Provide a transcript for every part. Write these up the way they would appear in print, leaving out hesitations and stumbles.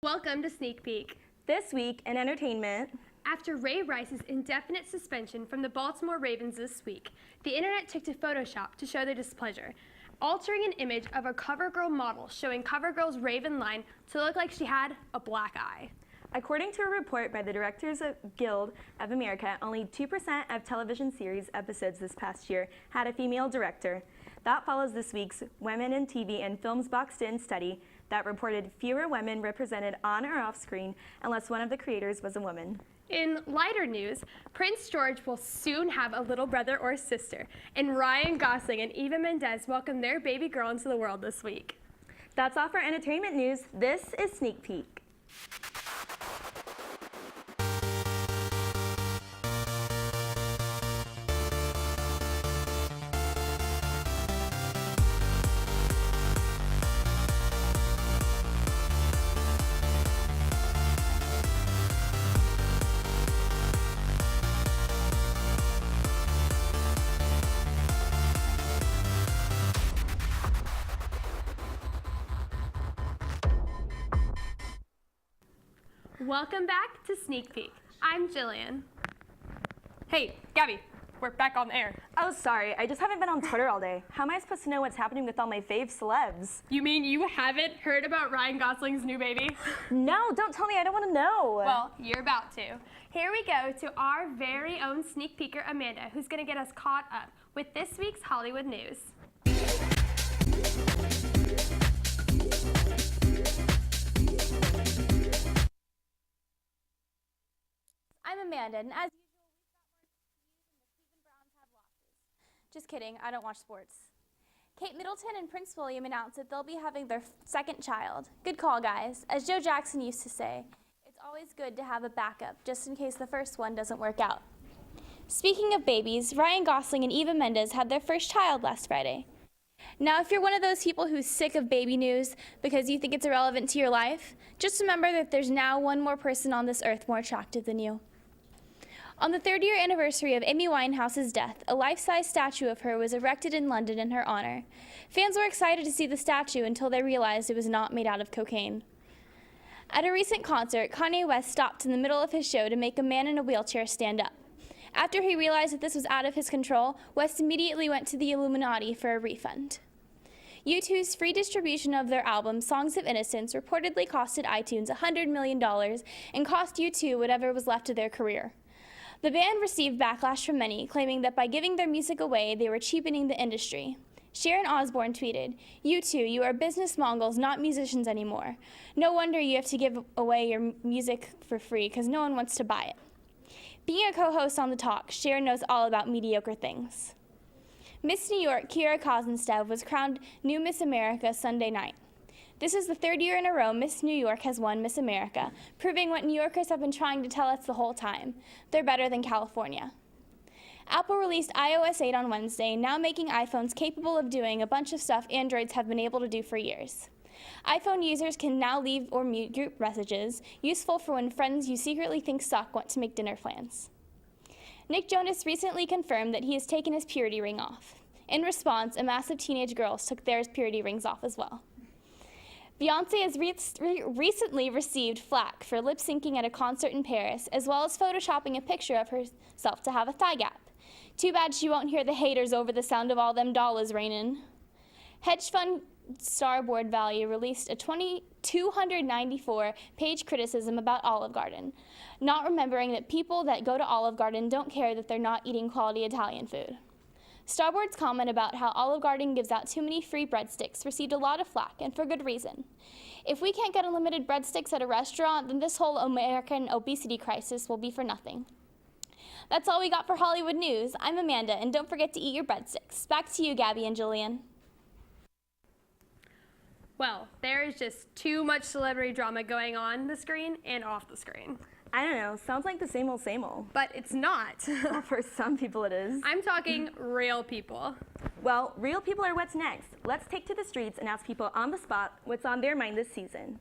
Welcome to Sneak Peek. This week in entertainment. After Ray Rice's indefinite suspension from the Baltimore Ravens this week, the internet took to Photoshop to show their displeasure, altering an image of a CoverGirl model showing CoverGirl's Raven line to look like she had a black eye. According to a report by the Directors Guild of America, only 2% of television series episodes this past year had a female director. That follows this week's Women in TV and Films Boxed In study that reported fewer women represented on or off screen unless one of the creators was a woman. In lighter news, Prince George will soon have a little brother or sister, and Ryan Gosling and Eva Mendes welcomed their baby girl into the world this week. That's all for entertainment news. This is Sneak Peek. Welcome back to Sneak Peek. I'm Jillian. Hey, Gabby, we're back on the air. Oh, sorry. I just haven't been on Twitter all day. How am I supposed to know what's happening with all my fave celebs? You mean you haven't heard about Ryan Gosling's new baby? No, don't tell me. I don't want to know. Well, you're about to. Here we go to our very own sneak peeker, Amanda, who's going to get us caught up with this week's Hollywood news. I'm Amanda, and as usual, we've got more news, and the Cleveland Browns have losses. Just kidding, I don't watch sports. Kate Middleton and Prince William announced that they'll be having their second child. Good call, guys. As Joe Jackson used to say, it's always good to have a backup, just in case the first one doesn't work out. Speaking of babies, Ryan Gosling and Eva Mendes had their first child last Friday. Now, if you're one of those people who's sick of baby news because you think it's irrelevant to your life, just remember that there's now one more person on this earth more attractive than you. On the third-year anniversary of Amy Winehouse's death, a life-size statue of her was erected in London in her honor. Fans were excited to see the statue until they realized it was not made out of cocaine. At a recent concert, Kanye West stopped in the middle of his show to make a man in a wheelchair stand up. After he realized that this was out of his control, West immediately went to the Illuminati for a refund. U2's free distribution of their album, Songs of Innocence, reportedly costed iTunes $100 million and cost U2 whatever was left of their career. The band received backlash from many, claiming that by giving their music away, they were cheapening the industry. Sharon Osbourne tweeted, "You are business mongols, not musicians anymore. No wonder you have to give away your music for free, because no one wants to buy it." Being a co-host on The Talk, Sharon knows all about mediocre things. Miss New York, Kira Kozenstev, was crowned new Miss America Sunday night. This is the third year in a row Miss New York has won Miss America, proving what New Yorkers have been trying to tell us the whole time. They're better than California. Apple released iOS 8 on Wednesday, now making iPhones capable of doing a bunch of stuff Androids have been able to do for years. iPhone users can now leave or mute group messages, useful for when friends you secretly think suck want to make dinner plans. Nick Jonas recently confirmed that he has taken his purity ring off. In response, a mass of teenage girls took their purity rings off as well. Beyoncé has recently received flack for lip-syncing at a concert in Paris, as well as photoshopping a picture of herself to have a thigh gap. Too bad she won't hear the haters over the sound of all them dollars raining. Hedge fund Starboard Value released a 294-page criticism about Olive Garden, not remembering that people that go to Olive Garden don't care that they're not eating quality Italian food. Starboard's comment about how Olive Garden gives out too many free breadsticks received a lot of flack, and for good reason. If we can't get unlimited breadsticks at a restaurant, then this whole American obesity crisis will be for nothing. That's all we got for Hollywood news. I'm Amanda, and don't forget to eat your breadsticks. Back to you, Gabby and Julian. Well, there is just too much celebrity drama going on the screen and off the screen. I don't know. Sounds like the same old, same old. But it's not. Well, for some people it is. I'm talking real people. Well, real people are what's next. Let's take to the streets and ask people on the spot what's on their mind this season.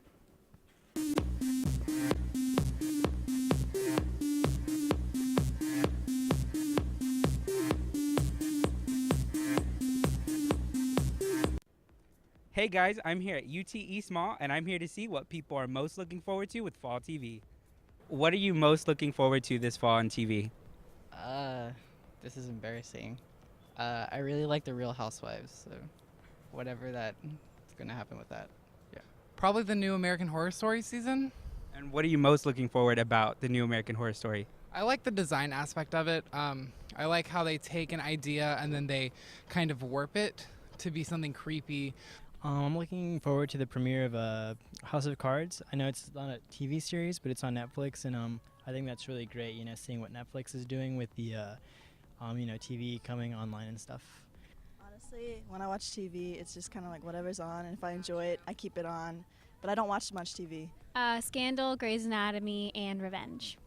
Hey guys, I'm here at UT East Mall, and I'm here to see what people are most looking forward to with fall TV. What are you most looking forward to this fall on TV? This is embarrassing. I really like the Real Housewives, so whatever that's gonna happen with that. Probably the new American Horror Story season. And what are you most looking forward about the new American Horror Story? I like the design aspect of it. I like how they take an idea and then they kind of warp it to be something creepy. I'm looking forward to the premiere of House of Cards. I know it's not a TV series, but it's on Netflix, and I think that's really great. You know, seeing what Netflix is doing with the TV coming online and stuff. Honestly, when I watch TV, it's just kind of like whatever's on, and if I enjoy it, I keep it on. But I don't watch much TV. Scandal, Grey's Anatomy, and Revenge.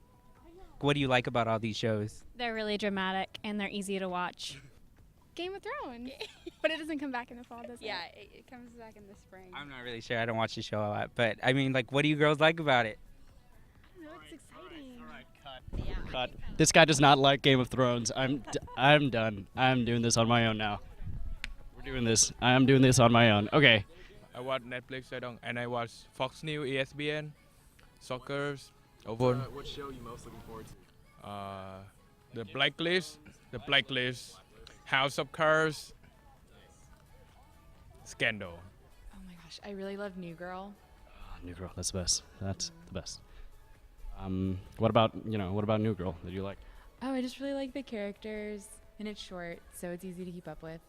What do you like about all these shows? They're really dramatic and they're easy to watch. Game of Thrones, but it doesn't come back in the fall, does it? Yeah, it comes back in the spring. I'm not really sure. I don't watch the show a lot, but I mean, like, what do you girls like about it? No, it's exciting. Cut. This guy does not like Game of Thrones. I'm done. I'm doing this on my own now. We're doing this. I'm doing this on my own. Okay. I watch Netflix. I watch Fox News, ESPN, soccer, over. What show are you most looking forward to? The Blacklist, House of Cards, Scandal. Oh my gosh, I really love New Girl. New Girl. That's the best. That's the best. What about New Girl that you like? Oh, I just really like the characters, and it's short, so it's easy to keep up with.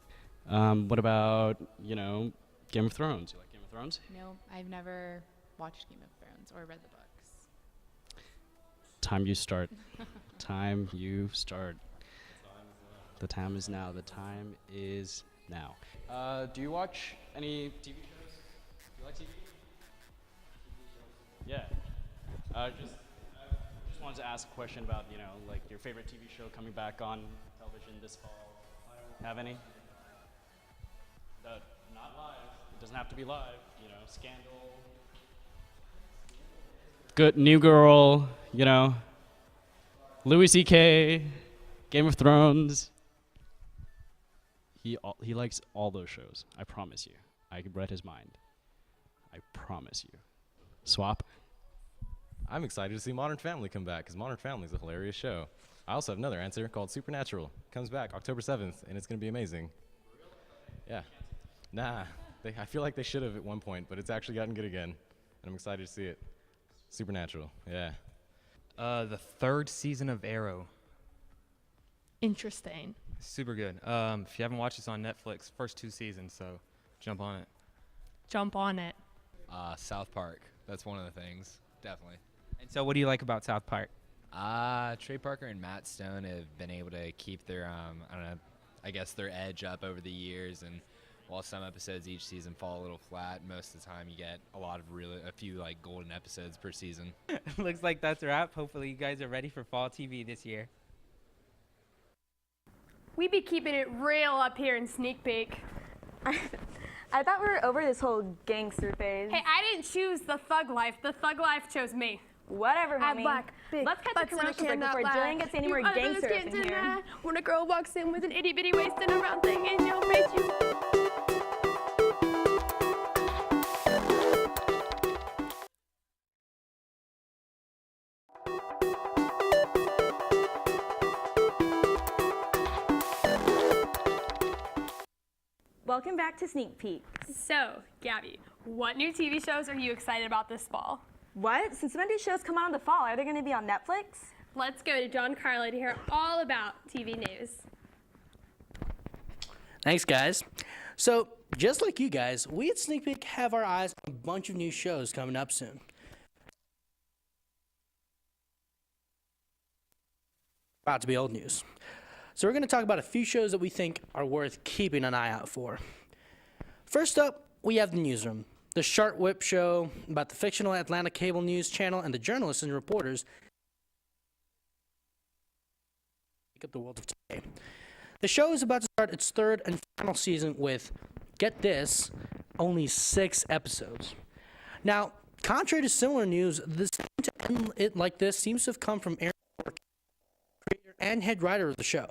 What about Game of Thrones? You like Game of Thrones? No, I've never watched Game of Thrones or read the books. Time you start. Time you start. The time is now. The time is now. Do you watch any TV shows? Do you like TV? Yeah. Just wanted to ask a question about, like your favorite TV show coming back on television this fall. Have any? Not live. It doesn't have to be live. Scandal. Good. New Girl. Louis C.K. Game of Thrones. He likes all those shows. I promise you. I read his mind. I promise you. Swap. I'm excited to see Modern Family come back because Modern Family is a hilarious show. I also have another answer called Supernatural. Comes back October 7th, and it's going to be amazing. Yeah. Nah. I feel like they should have at one point, but it's actually gotten good again, and I'm excited to see it. Supernatural. Yeah. The third season of Arrow. Interesting. Super good. If you haven't watched, it's on Netflix. First 2 seasons, so jump on it. Jump on it. South Park. That's one of the things, definitely. And so what do you like about South Park? Trey Parker and Matt Stone have been able to keep their, I guess their edge up over the years, and while some episodes each season fall a little flat, most of the time you get a few like golden episodes per season. Looks like that's a wrap. Hopefully you guys are ready for fall TV this year. We be keeping it real up here in Sneak Peek. I thought we were over this whole gangster phase. Hey, I didn't choose the thug life. The thug life chose me. Whatever, I'm homie. black, big, Let's catch a commercial break before Jillian gets any more gangster up in here. When a girl walks in with an itty bitty waist and a round thing in your face, you... Welcome back to Sneak Peek. So, Gabby, what new TV shows are you excited about this fall? What? Since when do shows come out in the fall? Are they going to be on Netflix? Let's go to John Carlo to hear all about TV news. Thanks, guys. So, just like you guys, we at Sneak Peek have our eyes on a bunch of new shows coming up soon. About to be old news. So we're going to talk about a few shows that we think are worth keeping an eye out for. First up, we have The Newsroom, the Sharp Whip show about the fictional Atlanta cable news channel and the journalists and reporters make up the world of today. The show is about to start its third and final season with, get this, only 6 episodes. Now, contrary to similar news, the decision to end it like this seems to have come from Aaron, creator and head writer of the show.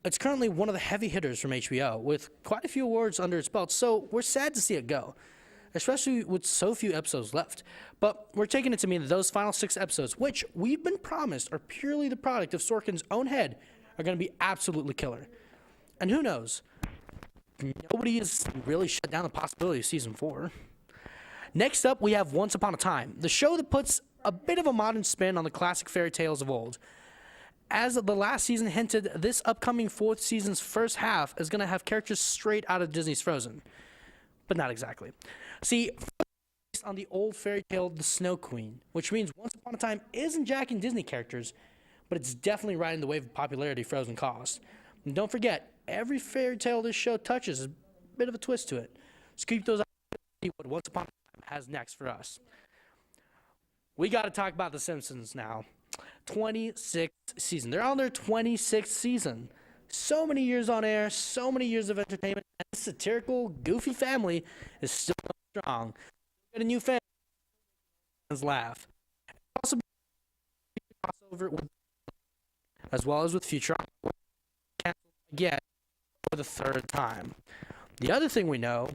It's currently one of the heavy hitters from HBO, with quite a few awards under its belt, so we're sad to see it go, especially with so few episodes left. But we're taking it to mean that those final 6 episodes, which we've been promised are purely the product of Sorkin's own head, are going to be absolutely killer. And who knows? Nobody has really shut down the possibility of season 4. Next up, we have Once Upon a Time, the show that puts a bit of a modern spin on the classic fairy tales of old. As the last season hinted, this upcoming 4th season's first half is going to have characters straight out of Disney's Frozen. But not exactly. See, based on the old fairy tale The Snow Queen, which means Once Upon a Time isn't jacking Disney characters, but it's definitely riding the wave of popularity Frozen caused. And don't forget, every fairy tale this show touches is a bit of a twist to it. So keep those eyes to see what Once Upon a Time has next for us. We got to talk about The Simpsons now. 26th season. They're on their 26th season. So many years on air, so many years of entertainment, and this satirical, goofy family is still going strong. Get a new fan, laugh. Also, crossover with, as well as with Futurama, again for the 3rd time. The other thing we know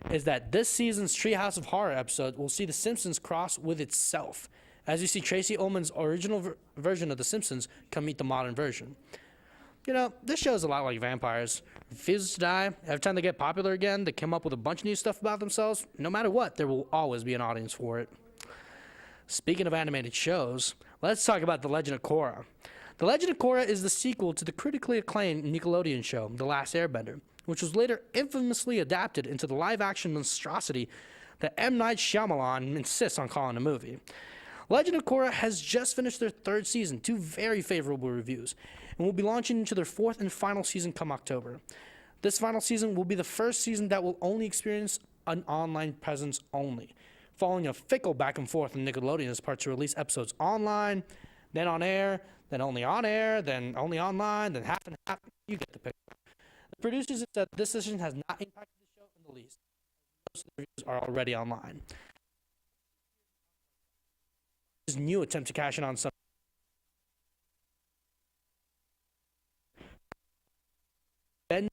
is that this season's Treehouse of Horror episode will see The Simpsons cross with itself, as you see Tracy Ullman's original version of The Simpsons come meet the modern version. You know, this show is a lot like vampires. Refuses to die. Every time they get popular again, they come up with a bunch of new stuff about themselves. No matter what, there will always be an audience for it. Speaking of animated shows, let's talk about The Legend of Korra. The Legend of Korra is the sequel to the critically acclaimed Nickelodeon show, The Last Airbender, which was later infamously adapted into the live-action monstrosity that M. Night Shyamalan insists on calling a movie. Legend of Korra has just finished their 3rd season, 2 very favorable reviews, and will be launching into their 4th and final season come October. This final season will be the first season that will only experience an online presence only, following a fickle back and forth in Nickelodeon's part to release episodes online, then on air, then only on air, then only online, then half and half. You get the picture. The producers have said this decision has not impacted the show in the least. Most of the reviews are already online. This new attempt to cash in on some Ben,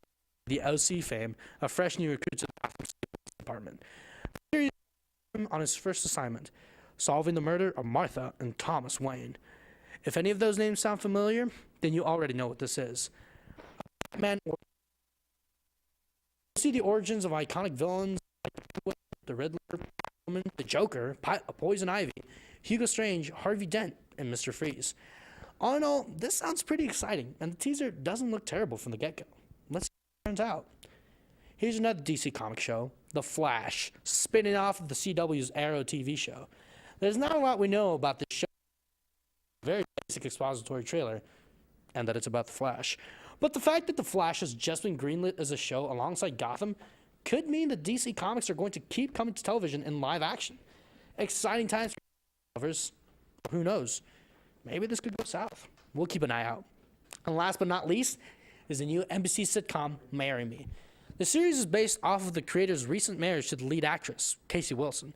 the OC fame, a fresh new recruit to the Gotham City Police Department. The series him on his first assignment, solving the murder of Martha and Thomas Wayne. If any of those names sound familiar, then you already know what this is. Batman. You'll see the origins of iconic villains like the Riddler, Woman, the Joker, Poison Ivy, Hugo Strange, Harvey Dent, and Mr. Freeze. All in all, this sounds pretty exciting, and the teaser doesn't look terrible from the get-go. Let's see how it turns out. Here's another DC comic show, The Flash, spinning off of the CW's Arrow TV show. There's not a lot we know about this show. Very basic expository trailer, and that it's about The Flash. But the fact that The Flash has just been greenlit as a show alongside Gotham could mean that DC Comics are going to keep coming to television in live action. Exciting times for lovers. Who knows? Maybe this could go south. We'll keep an eye out. And last but not least is the new NBC sitcom, Marry Me. The series is based off of the creator's recent marriage to the lead actress, Casey Wilson.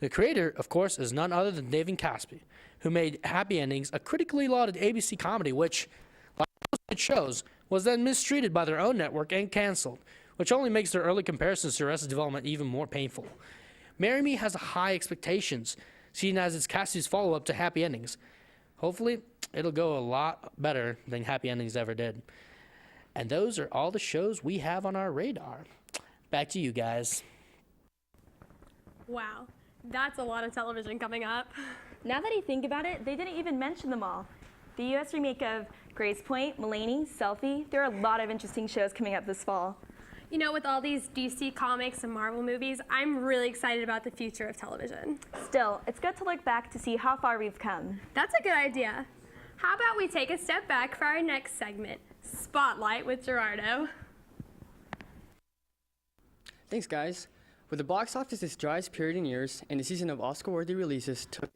The creator, of course, is none other than David Caspi, who made Happy Endings a critically lauded ABC comedy which, like most shows, was then mistreated by their own network and canceled, which only makes their early comparisons to Arrested Development even more painful. Marry Me has high expectations, seen as it's Cassie's follow-up to Happy Endings. Hopefully, it'll go a lot better than Happy Endings ever did. And those are all the shows we have on our radar. Back to you guys. Wow, that's a lot of television coming up. Now that I think about it, they didn't even mention them all. The U.S. remake of Grace Point, Mulaney, Selfie, there are a lot of interesting shows coming up this fall. You know, with all these DC comics and Marvel movies, I'm really excited about the future of television. Still, it's good to look back to see how far we've come. That's a good idea. How about we take a step back for our next segment, Spotlight with Gerardo. Thanks, guys. With the box office its driest period in years and the season of Oscar-worthy releases took an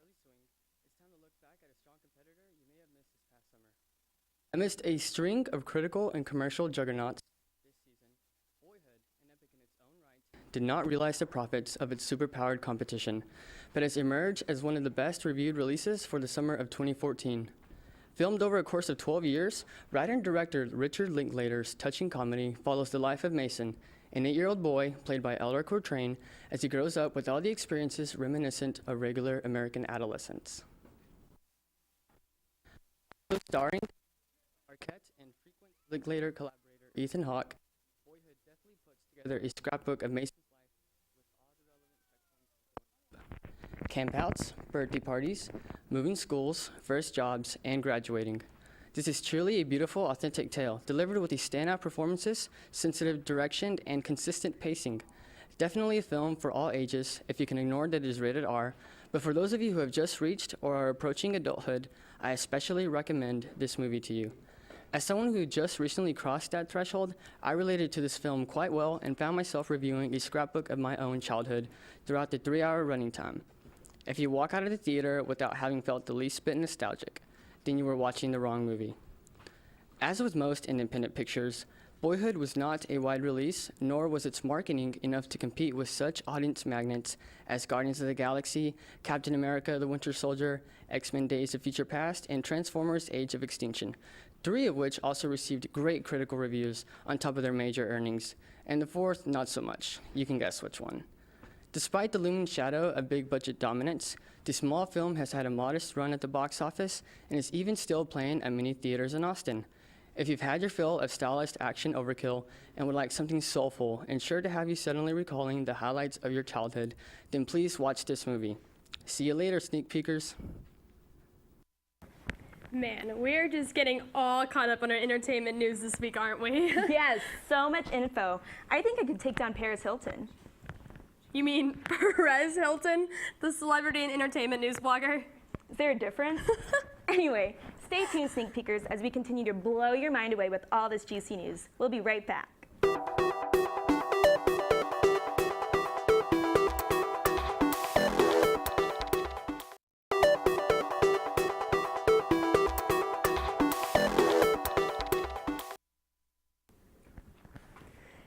early swing, it's time to look back at a strong competitor you may have missed this past summer. Amidst a string of critical and commercial juggernauts this season, Boyhood, an epic in its own right, did not realize the profits of its superpowered competition, but has emerged as one of the best reviewed releases for the summer of 2014. Filmed over a course of 12 years, writer and director Richard Linklater's touching comedy follows the life of Mason, an 8-year-old boy played by Eldar Cortrain, as he grows up with all the experiences reminiscent of regular American adolescence. Also starring Arquette and frequent Linklater collaborator Ethan Hawke, Boyhood deftly puts together a scrapbook of Mason's campouts, birthday parties, moving schools, first jobs, and graduating. This is truly a beautiful, authentic tale, delivered with these standout performances, sensitive direction, and consistent pacing. Definitely a film for all ages, if you can ignore that it is rated R, but for those of you who have just reached or are approaching adulthood, I especially recommend this movie to you. As someone who just recently crossed that threshold, I related to this film quite well and found myself reviewing a scrapbook of my own childhood throughout the 3-hour running time. If you walk out of the theater without having felt the least bit nostalgic, then you were watching the wrong movie. As with most independent pictures, Boyhood was not a wide release, nor was its marketing enough to compete with such audience magnets as Guardians of the Galaxy, Captain America: The Winter Soldier, X-Men: Days of Future Past, and Transformers: Age of Extinction, 3 of which also received great critical reviews on top of their major earnings, and the 4th not so much. You can guess which one. Despite the looming shadow of big budget dominance, the small film has had a modest run at the box office and is even still playing at many theaters in Austin. If you've had your fill of stylized action overkill and would like something soulful and sure to have you suddenly recalling the highlights of your childhood, then please watch this movie. See you later, sneak peekers. Man, we're just getting all caught up on our entertainment news this week, aren't we? Yes, so much info. I think I could take down Paris Hilton. You mean Perez Hilton, the celebrity and entertainment news blogger? Is there a difference? Anyway, stay tuned, sneak peekers, as we continue to blow your mind away with all this juicy news. We'll be right back.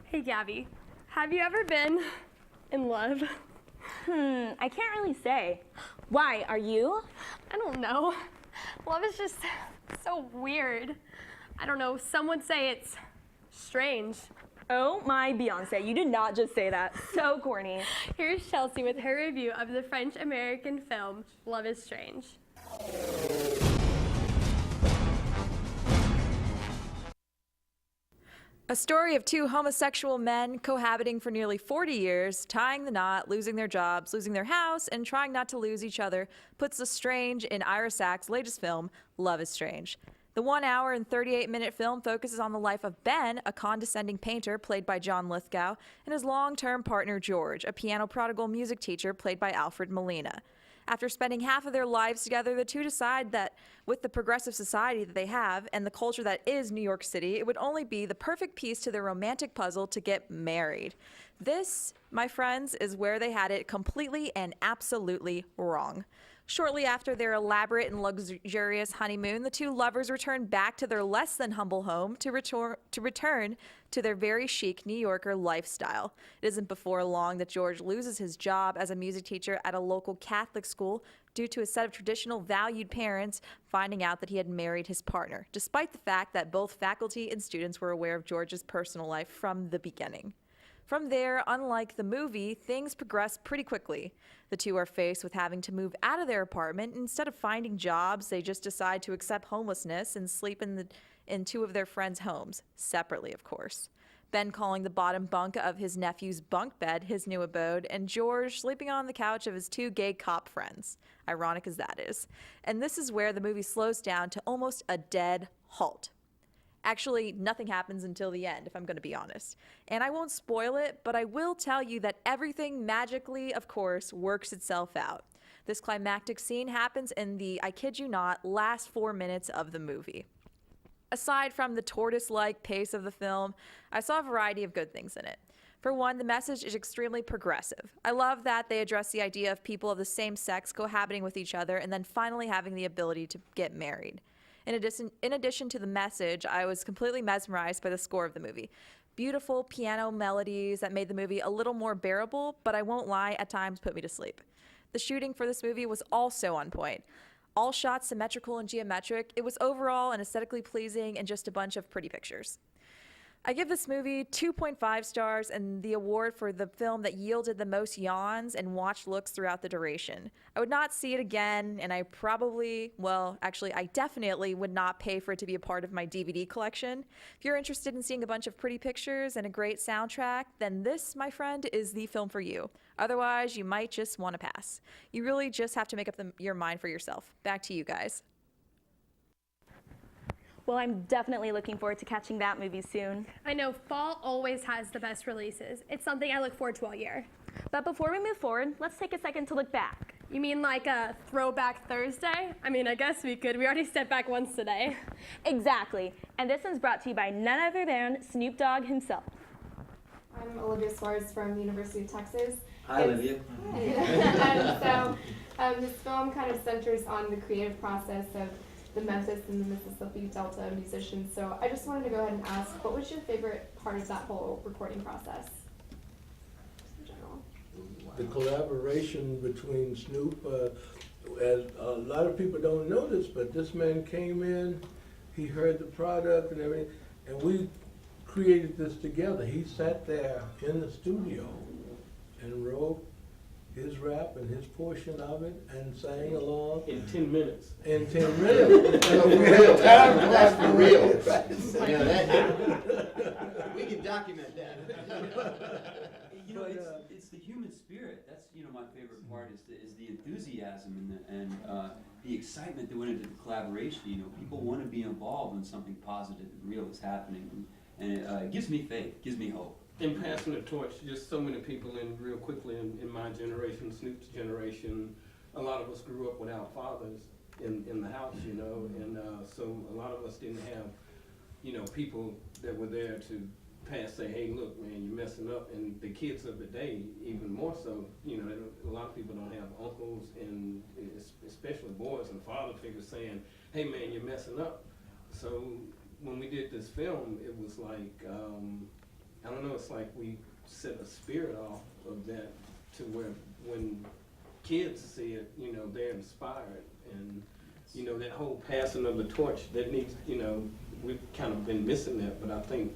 Hey Gabby, have you ever been in love? I can't really say. Why, are you? I don't know. Love is just so weird. I don't know, some would say it's strange. Oh my Beyonce, you did not just say that. So corny. Here's Chelsea with her review of the French-American film Love is Strange. A story of 2 homosexual men cohabiting for nearly 40 years, tying the knot, losing their jobs, losing their house, and trying not to lose each other puts the strange in Ira Sachs' latest film, Love is Strange. The 1 hour and 38-minute film focuses on the life of Ben, a condescending painter played by John Lithgow, and his long-term partner George, a piano prodigal music teacher played by Alfred Molina. After spending half of their lives together, the two decide that with the progressive society that they have and the culture that is New York City, it would only be the perfect piece to their romantic puzzle to get married. This, my friends, is where they had it completely and absolutely wrong. Shortly after their elaborate and luxurious honeymoon, the two lovers return back to their less than humble home to return to their very chic New Yorker lifestyle. It isn't before long that George loses his job as a music teacher at a local Catholic school due to a set of traditional valued parents finding out that he had married his partner, despite the fact that both faculty and students were aware of George's personal life from the beginning. From there, unlike the movie, things progress pretty quickly. The two are faced with having to move out of their apartment. Instead of finding jobs, they just decide to accept homelessness and sleep in 2 of their friends' homes, separately, of course. Ben calling the bottom bunk of his nephew's bunk bed his new abode, and George sleeping on the couch of his 2 gay cop friends, ironic as that is. And this is where the movie slows down to almost a dead halt. Actually, nothing happens until the end, if I'm going to be honest. And I won't spoil it, but I will tell you that everything magically, of course, works itself out. This climactic scene happens in the, I kid you not, last 4 minutes of the movie. Aside from the tortoise-like pace of the film, I saw a variety of good things in it. For one, the message is extremely progressive. I love that they address the idea of people of the same sex cohabiting with each other and then finally having the ability to get married. In addition to the message, I was completely mesmerized by the score of the movie. Beautiful piano melodies that made the movie a little more bearable, but I won't lie, at times put me to sleep. The shooting for this movie was also on point. all shots symmetrical and geometric. It was overall and aesthetically pleasing and just a bunch of pretty pictures. I give this movie 2.5 stars and the award for the film that yielded the most yawns and watched looks throughout the duration. I would not see it again, and I definitely would not pay for it to be a part of my DVD collection. If you're interested in seeing a bunch of pretty pictures and a great soundtrack, then this, my friend, is the film for you. Otherwise, you might just want to pass. You really just have to make up your mind for yourself. Back to you guys. Well, I'm definitely looking forward to catching that movie soon. I know fall always has the best releases. It's something I look forward to all year. But before we move forward, let's take a second to look back. You mean like a throwback Thursday? I mean, I guess we could. We already stepped back once today. Exactly. And this one's brought to you by none other than Snoop Dogg himself. I'm Olivia Suarez from University of Texas. Hi, Olivia. Hi. This film kind of centers on the creative process of the Memphis and the Mississippi Delta musicians. So I just wanted to go ahead and ask, what was your favorite part of that whole recording process? Just in general. The collaboration between Snoop, as a lot of people don't know this, but this man came in, he heard the product and everything, and we created this together. He sat there in the studio and wrote his rap and his portion of it and sang along. In 10 minutes. In 10 minutes. That's for real. We can document that. You know, it's the human spirit. That's my favorite part is the enthusiasm and the excitement that went into the collaboration. People want to be involved when something positive and real is happening, and it gives me faith, gives me hope. In passing the torch, just so many people real quickly in my generation, Snoop's generation, a lot of us grew up without fathers in the house, and so a lot of us didn't have, people that were there to say, hey, look, man, you're messing up. And the kids of the day, even more so, a lot of people don't have uncles and especially boys and father figures saying, hey, man, you're messing up. So when we did this film, it was like, I don't know, it's like we set a spirit off of that to where when kids see it, they're inspired. And, that whole passing of the torch, that needs, we've kind of been missing that, but I think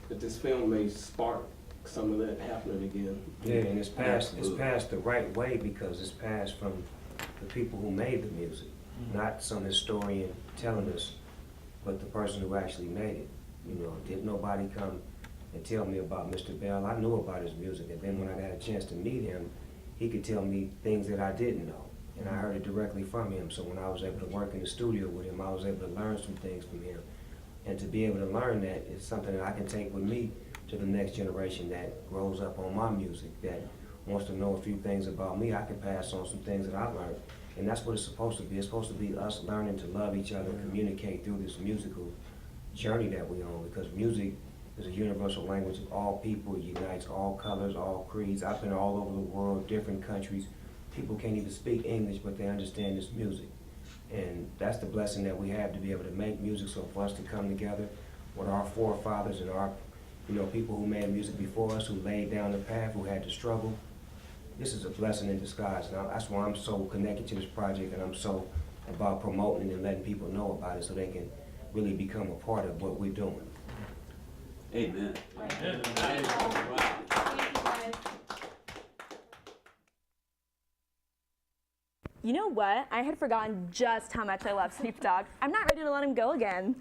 that this film may spark some of that happening again. Yeah, and it's passed the right way because it's passed from the people who made the music, not some historian telling us, but the person who actually made it. Did nobody come and tell me about Mr. Bell? I knew about his music, and then when I got a chance to meet him, he could tell me things that I didn't know, and I heard it directly from him. So when I was able to work in the studio with him, I was able to learn some things from him. And to be able to learn that is something that I can take with me to the next generation that grows up on my music, that wants to know a few things about me. I can pass on some things that I learned. And that's what it's supposed to be. It's supposed to be us learning to love each other and communicate through this musical journey that we're on, because music is a universal language of all people. It unites all colors, all creeds. I've been all over the world, different countries. People can't even speak English, but they understand this music. And that's the blessing that we have, to be able to make music. So for us to come together with our forefathers and our, people who made music before us, who laid down the path, who had to struggle, this is a blessing in disguise. And that's why I'm so connected to this project, and I'm so about promoting it and letting people know about it so they can really become a part of what we're doing. Amen. You know what? I had forgotten just how much I love Snoop Dogg. I'm not ready to let him go again.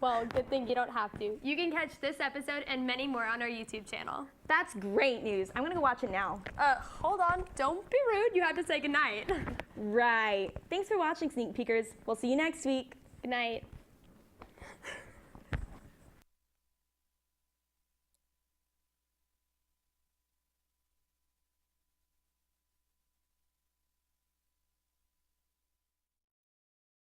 Well, good thing you don't have to. You can catch this episode and many more on our YouTube channel. That's great news. I'm gonna go watch it now. Hold on. Don't be rude. You have to say goodnight. Right. Thanks for watching, Sneak Peekers. We'll see you next week. Good night.